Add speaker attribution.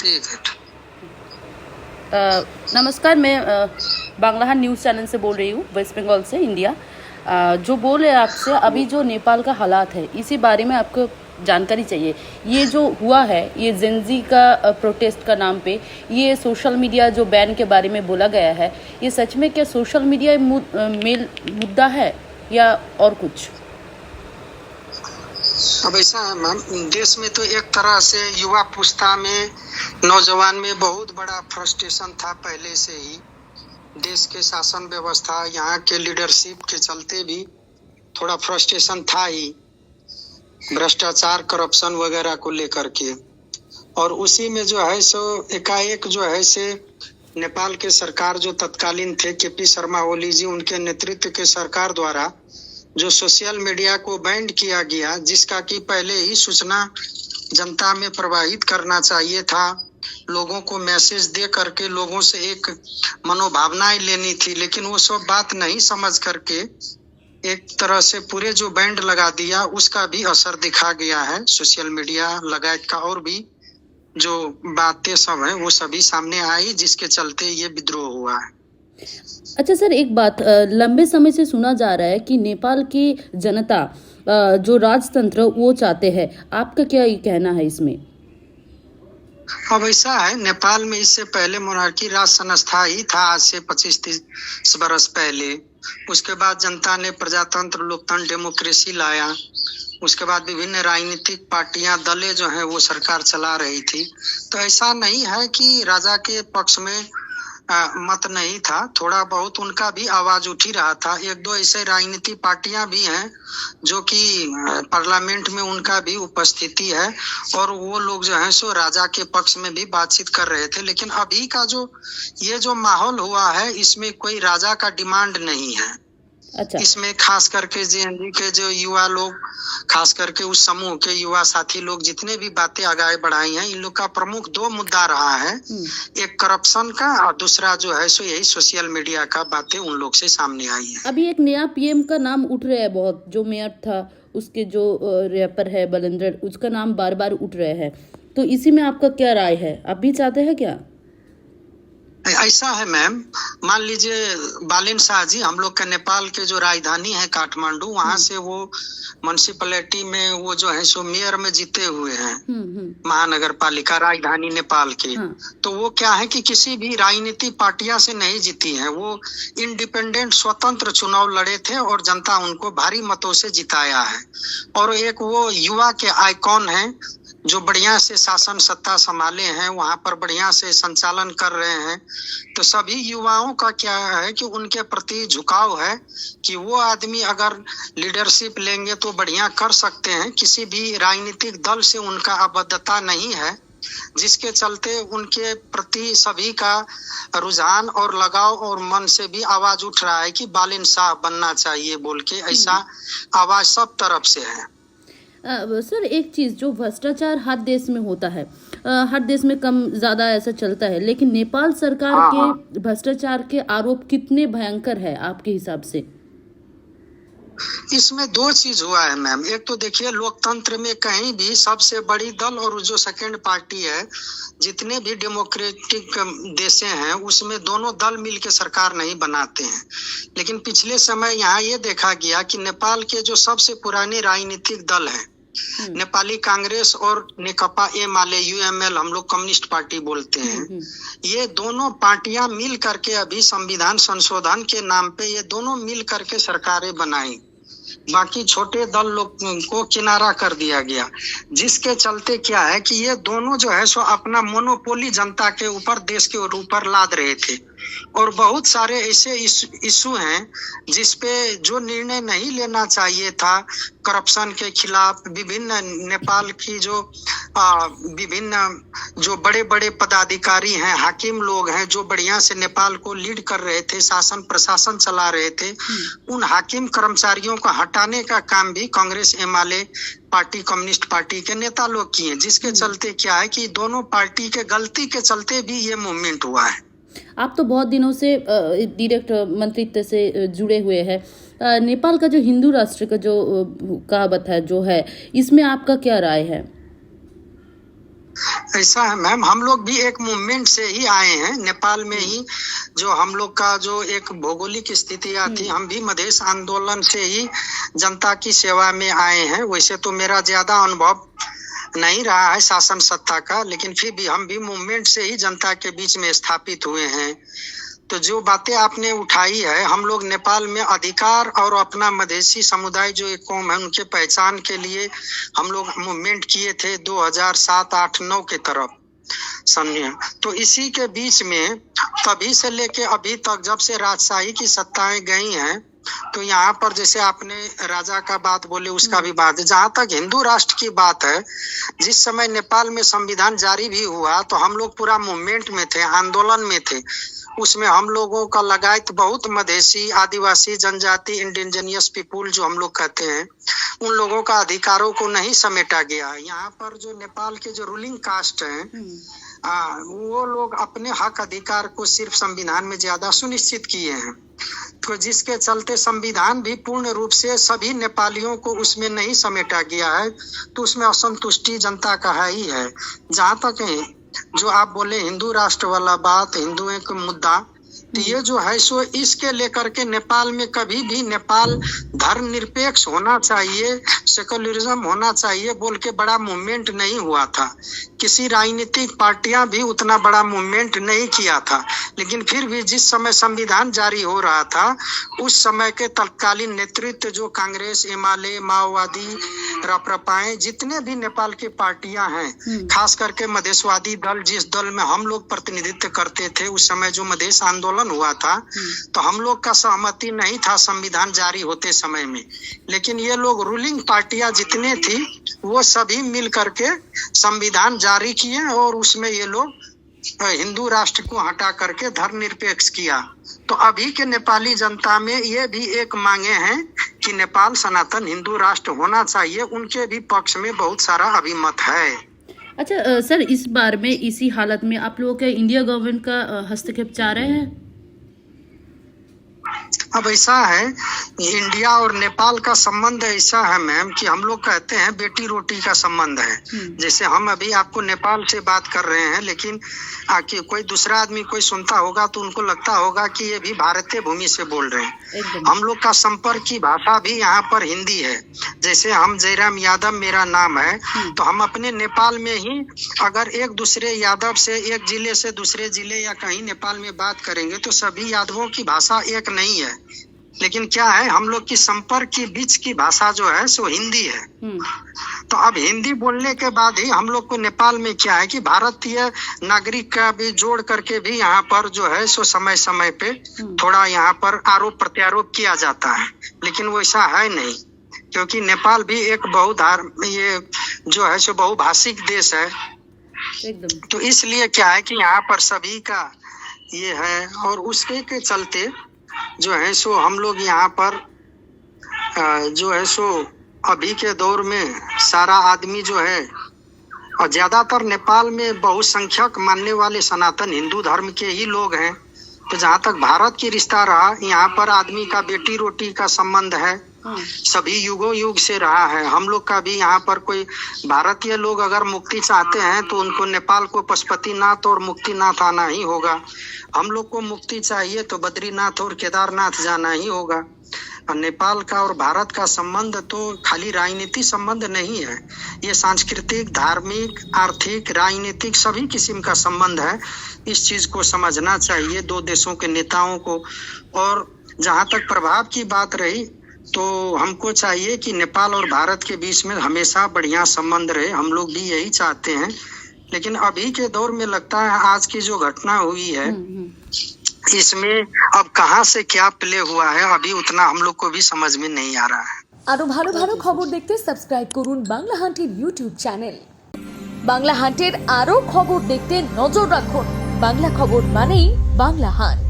Speaker 1: ठीक है।
Speaker 2: नमस्कार, मैं बांग्लाहा न्यूज़ चैनल से बोल रही हूँ, वेस्ट बंगाल से, इंडिया। जो बोल रहे हैं आपसे, अभी जो नेपाल का हालात है, इसी बारे में आपको जानकारी चाहिए। ये जो हुआ है, ये जेनजी का प्रोटेस्ट का नाम पे, ये सोशल मीडिया जो बैन के बारे में बोला गया है, ये सच में क्या सोशल मीडिया मेल मुद्दा है या और कुछ?
Speaker 1: अब ऐसा है मैम, देश में तो एक तरह से युवा पुस्ता में, नौजवान में बहुत बड़ा फ्रस्ट्रेशन था पहले से ही। देश के शासन व्यवस्था, यहाँ के लीडरशिप के चलते भी थोड़ा फ्रस्ट्रेशन था ही, भ्रष्टाचार, करप्शन वगैरह को लेकर के। और उसी में जो है सो एकाएक जो है से नेपाल के सरकार जो तत्कालीन थे केपी शर्मा ओली जी, उनके नेतृत्व के सरकार द्वारा जो सोशल मीडिया को बैन किया गया, जिसका कि पहले ही सूचना जनता में प्रवाहित करना चाहिए था, लोगों को मैसेज दे करके लोगों से एक मनोभावनाएं लेनी थी, लेकिन वो सब बात नहीं समझ करके एक तरह से पूरे जो बैंड लगा दिया, उसका भी असर दिखा गया है। सोशल मीडिया लगायत का और भी जो बातें सब है वो सभी सामने आई, जिसके चलते ये विद्रोह हुआ है।
Speaker 2: अच्छा सर, एक बात, लंबे समय से सुना जा रहा है कि नेपाल की जनता जो राजतंत्र वो चाहते हैं। आपका क्या ये कहना है इसमें?
Speaker 1: अब ऐसा है, नेपाल में इससे पहले मोनार्की राज संस्था ही था, आज से 25-30 बरस पहले। उसके बाद जनता ने प्रजातंत्र, लोकतंत्र, डेमोक्रेसी लाया। उसके बाद विभिन्न राजनीतिक पार्टियां, दलें जो हैं वो सरकार चला रही थी। तो ऐसा नहीं है कि राजा के पक्ष में मत नहीं था, थोड़ा बहुत उनका भी आवाज उठ ही रहा था। एक दो ऐसे राजनीतिक पार्टियां भी हैं जो कि पार्लियामेंट में उनका भी उपस्थिति है, और वो लोग जो है सो राजा के पक्ष में भी बातचीत कर रहे थे। लेकिन अभी का जो ये जो माहौल हुआ है, इसमें कोई राजा का डिमांड नहीं है।
Speaker 2: अच्छा।
Speaker 1: इसमें खास करके जेएनजी के जो युवा लोग, खास करके उस समूह के युवा साथी लोग जितने भी बातें आगे बढ़ाई हैं, इन लोग का प्रमुख दो मुद्दा रहा है। एक करप्शन का, और दूसरा जो है सो यही सोशल मीडिया का बातें उन लोग से सामने आई है।
Speaker 2: अभी एक नया पीएम का नाम उठ रहा है बहुत, जो मेयर था उसके जो रैपर है बलेंद्र, उसका नाम बार बार उठ रहा है। तो इसी में आपका क्या राय है? आप भी चाहते हैं क्या?
Speaker 1: ऐसा है मैम, मान लीजिए बालिन शाह जी, हम लोग का नेपाल के जो राजधानी है काठमांडू, वहां से वो म्युनिसिपैलिटी में वो जो है सो मेयर में जीते हुए हैं, महानगर पालिका राजधानी नेपाल के। तो वो क्या है कि किसी भी राजनीतिक पार्टियां से नहीं जीती है, वो इंडिपेंडेंट स्वतंत्र चुनाव लड़े थे और जनता उनको भारी मतों से जिताया है। और एक वो युवा के आइकॉन है जो बढ़िया से शासन सत्ता संभाले हैं, वहां पर बढ़िया से संचालन कर रहे हैं। तो सभी युवाओं का क्या है कि उनके प्रति झुकाव है कि वो आदमी अगर लीडरशिप लेंगे तो बढ़िया कर सकते हैं। किसी भी राजनीतिक दल से उनका आबद्धता नहीं है, जिसके चलते उनके प्रति सभी का रुझान और लगाव और मन से भी आवाज उठ रहा है कि बालिन शाह बनना चाहिए बोल के। ऐसा आवाज सब तरफ से है।
Speaker 2: सर, एक चीज़, जो भ्रष्टाचार हर देश में होता है, हर देश में कम ज़्यादा ऐसा चलता है, लेकिन नेपाल सरकार के भ्रष्टाचार के आरोप कितने भयंकर है आपके हिसाब से?
Speaker 1: इसमें दो चीज हुआ है मैम। एक तो देखिए, लोकतंत्र में कहीं भी सबसे बड़ी दल और जो सेकेंड पार्टी है, जितने भी डेमोक्रेटिक देशें हैं उसमें दोनों दल मिलकर सरकार नहीं बनाते हैं। लेकिन पिछले समय यहाँ ये देखा गया कि नेपाल के जो सबसे पुराने राजनीतिक दल है, नेपाली कांग्रेस और नेकपा एमाले, यूएमएल हम लोग कम्युनिस्ट पार्टी बोलते हैं, ये दोनों पार्टियां मिल करके अभी संविधान संशोधन के नाम पे ये दोनों मिल करके सरकारें बनाई। बाकी छोटे दल लोग को किनारा कर दिया गया, जिसके चलते क्या है कि ये दोनों जो है सो अपना मोनोपोली जनता के ऊपर, देश के ऊपर लाद रहे थे। और बहुत सारे ऐसे इशू हैं जिसपे जो निर्णय नहीं लेना चाहिए था, करप्शन के खिलाफ विभिन्न नेपाल की जो विभिन्न जो बड़े बड़े पदाधिकारी हैं, हाकिम लोग हैं, जो बढ़िया से नेपाल को लीड कर रहे थे, शासन प्रशासन चला रहे थे, उन हाकिम कर्मचारियों को हटाने का काम भी कांग्रेस एमाले पार्टी, कम्युनिस्ट पार्टी के नेता लोग किए, जिसके चलते क्या है कि दोनों पार्टी के गलती के चलते भी ये मूवमेंट हुआ है।
Speaker 2: आप तो बहुत दिनों से डायरेक्ट मंत्रित्व से जुड़े हुए हैं। नेपाल का जो हिंदू राष्ट्र का जो कहावत है जो है, इसमें आपका क्या राय है?
Speaker 1: ऐसा है मैम, हम लोग भी एक मूवमेंट से ही आए हैं नेपाल में ही। जो हम लोग का जो एक भौगोलिक स्थितियां थी, हम भी मधेश आंदोलन से ही जनता की सेवा में आए हैं। वैसे तो मेरा ज्यादा अनुभव नहीं रहा है शासन सत्ता का, लेकिन फिर भी हम भी मूवमेंट से ही जनता के बीच में स्थापित हुए हैं। तो जो बातें आपने उठाई है, हम लोग नेपाल में अधिकार और अपना मधेसी समुदाय जो एक कौम है उनके पहचान के लिए हम लोग मूवमेंट किए थे 2007, 8, 9 के तरफ, समझे। तो इसी के बीच में तभी से लेके अभी तक, जब से राजशाही की सत्ताएं गई हैं, तो यहाँ पर जैसे आपने राजा का बात बोले उसका भी बात है। जहाँ तक हिंदू राष्ट्र की बात है, जिस समय नेपाल में संविधान जारी भी हुआ तो हम लोग पूरा मूवमेंट में थे, आंदोलन में थे। उसमें हम लोगों का लगायत बहुत मधेसी, आदिवासी, जनजाति, इंडिजिनियस पीपुल जो हम लोग कहते हैं, उन लोगों का अधिकारों को नहीं समेटा गया। यहाँ पर जो नेपाल के जो रूलिंग कास्ट हैं, वो लोग अपने हक अधिकार को सिर्फ संविधान में ज्यादा सुनिश्चित किए हैं। तो जिसके चलते संविधान भी पूर्ण रूप से सभी नेपालियों को उसमें नहीं समेटा गया है, तो उसमें असंतुष्टि जनता का है ही है। जहाँ तक जो आप बोले हिंदू राष्ट्र वाला बात, हिंदुओं का मुद्दा, तो ये जो है सो इसके लेकर के नेपाल में कभी भी नेपाल धर्मनिरपेक्ष होना चाहिए, सेकुलरिज्म होना चाहिए बोल के बड़ा मूवमेंट नहीं हुआ था। किसी राजनीतिक पार्टियां भी उतना बड़ा मूवमेंट नहीं किया था। लेकिन फिर भी जिस समय संविधान जारी हो रहा था, उस समय के तत्कालीन नेतृत्व जो कांग्रेस, एमाले, माओवादी, रपरपाएं, जितने भी नेपाल की पार्टियां हैं, खास करके मधेशवादी दल, जिस दल में हम लोग प्रतिनिधित्व करते थे, उस समय जो मधेश आंदोलन हुआ था, तो हम लोग का सहमति नहीं था संविधान जारी होते समय में। लेकिन ये लोग रूलिंग पार्टियां जितने थी, वो सभी मिल करके संविधान जारी किए और उसमें ये लोग हिंदू राष्ट्र को हटा करके धर्मनिरपेक्ष किया। तो अभी के नेपाली जनता में ये भी एक मांगे हैं कि नेपाल सनातन हिंदू राष्ट्र होना चाहिए। उनके भी पक्ष में बहुत सारा अभिमत है।
Speaker 2: अच्छा सर, इस बार में इसी हालत में आप लोगों के इंडिया गवर्नमेंट का हस्तक्षेप चाह रहे हैं?
Speaker 1: अब ऐसा है, इंडिया और नेपाल का संबंध ऐसा है मैम कि हम लोग कहते हैं बेटी रोटी का संबंध है। जैसे हम अभी आपको नेपाल से बात कर रहे हैं, लेकिन कोई दूसरा आदमी कोई सुनता होगा तो उनको लगता होगा कि ये भी भारतीय भूमि से बोल रहे हैं। हम लोग का संपर्क की भाषा भी यहाँ पर हिंदी है। जैसे हम जयराम यादव मेरा नाम है, तो हम अपने नेपाल में ही अगर एक दूसरे यादव से, एक जिले से दूसरे जिले या कहीं नेपाल में बात करेंगे तो सभी यादवों की भाषा एक नहीं है। लेकिन क्या है, हम लोग की संपर्क की बीच की भाषा जो है सो हिंदी है। तो अब हिंदी बोलने के बाद ही हम लोग को नेपाल में क्या है कि भारतीय नागरिक का भी जोड़ करके भी यहाँ पर जो है सो समय समय पे थोड़ा यहाँ पर आरोप प्रत्यारोप किया जाता है। लेकिन वैसा है नहीं, क्योंकि नेपाल भी एक ये जो है सो बहुभाषिक देश है। तो इसलिए क्या है कि यहाँ पर सभी का ये है, और उसके के चलते जो है सो हम लोग यहाँ पर जो है सो अभी के दौर में सारा आदमी जो है, और ज्यादातर नेपाल में बहुसंख्यक मानने वाले सनातन हिंदू धर्म के ही लोग हैं। तो जहाँ तक भारत की रिश्ता रहा, यहाँ पर आदमी का बेटी रोटी का संबंध है, सभी युगों युग से रहा है। हम लोग का भी यहाँ पर कोई भारतीय लोग अगर मुक्ति चाहते हैं तो उनको नेपाल को पशुपतिनाथ और मुक्तिनाथ आना ही होगा। हम लोग को मुक्ति चाहिए तो बद्रीनाथ और केदारनाथ जाना ही होगा। और नेपाल का और भारत का संबंध तो खाली राजनीतिक संबंध नहीं है, ये सांस्कृतिक, धार्मिक, आर्थिक, राजनीतिक सभी किस्म का संबंध है। इस चीज को समझना चाहिए दो देशों के नेताओं को। और जहाँ तक प्रभाव की बात रही, तो हमको चाहिए कि नेपाल और भारत के बीच में हमेशा बढ़िया संबंध रहे। हम लोग भी यही चाहते हैं। लेकिन अभी के दौर में लगता है आज की जो घटना हुई है, इसमें अब कहां से क्या प्ले हुआ है अभी उतना हम लोग को भी समझ में नहीं आ रहा है।
Speaker 3: আরো ভালো ভালো খবর দেখতে সাবস্ক্রাইব করুন বাংলা হান্টের ইউটিউব চ্যানেল। বাংলা হান্টের আরো খবর দেখতে নজর রাখুন। বাংলা খবর মানেই বাংলা হান্ট।